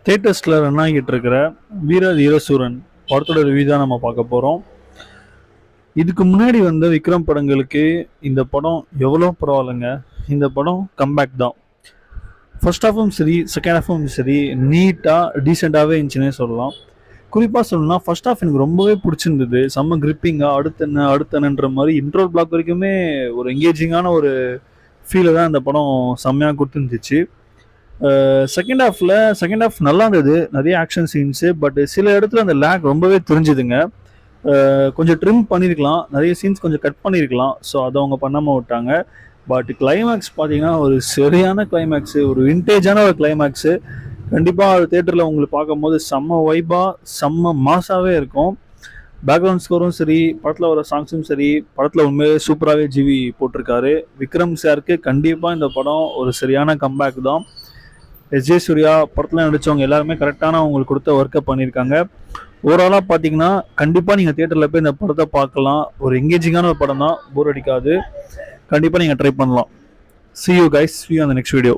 தேட்டர்ஸில் run ஆகிட்டு இருக்கிற வீர தீரசூரன் படத்தோட ரிவ்யூ தான் நம்ம பார்க்க போகிறோம். இதுக்கு முன்னாடி வந்த விக்ரம் படங்களுக்கு இந்த படம் எவ்வளோ பரவாயில்லைங்க. இந்த படம் கம்பேக் தான். ஃபர்ஸ்ட் ஹாஃபும் சரி, செகண்ட் ஹாஃபும் சரி, நீட்டாக டீசெண்டாகவே இருந்துச்சுன்னே சொல்லலாம். குறிப்பாக சொல்லணும்னா ஃபர்ஸ்ட் ஹாஃப் எனக்கு ரொம்பவே பிடிச்சிருந்தது. செம்ம கிரிப்பிங்காக அடுத்தனன்ற மாதிரி இன்ட்ரோல் பிளாக் வரைக்குமே ஒரு எங்கேஜிங்கான ஒரு ஃபீலை தான் இந்த படம் செம்மையாக கொடுத்துருந்துச்சு. செகண்ட் ஹாஃப் நல்லா இருந்தது, நிறைய ஆக்ஷன் சீன்ஸு. பட் சில இடத்துல அந்த லேக் ரொம்பவே தெரிஞ்சுதுங்க. கொஞ்சம் ட்ரிம் பண்ணியிருக்கலாம், நிறைய சீன்ஸ் கொஞ்சம் கட் பண்ணியிருக்கலாம். ஸோ அதை அவங்க பண்ணாமல் விட்டாங்க. பட் கிளைமேக்ஸ் பார்த்தீங்கன்னா ஒரு சரியான கிளைமேக்ஸு, ஒரு விண்டேஜான ஒரு கிளைமேக்ஸு. கண்டிப்பாக அது தேட்டரில் உங்களுக்கு பார்க்கும்போது செம்ம வைபாக செம்ம மாசாகவே இருக்கும். பேக்ரவுண்ட் ஸ்கோரும் சரி, படத்தில் வர சாங்ஸும் சரி, படத்தில் உண்மையிலே சூப்பராகவே ஜிவி போட்டிருக்காரு. விக்ரம் சாருக்கு கண்டிப்பாக இந்த படம் ஒரு சரியான கம்பேக் தான். எஸ்ஜே சூர்யா படத்தில் நடித்தவங்க எல்லாருமே கரெக்டான அவங்களுக்கு கொடுத்த ஒர்க்கை பண்ணியிருக்காங்க. ஓவராலாக பார்த்தீங்கன்னா கண்டிப்பாக நீங்கள் தியேட்டரில் போய் இந்த படத்தை பார்க்கலாம். ஒரு எங்கேஜிங்கான ஒரு படம் தான், போர் அடிக்காது. கண்டிப்பாக நீங்கள் ட்ரை பண்ணலாம். See you guys, see you on the next video.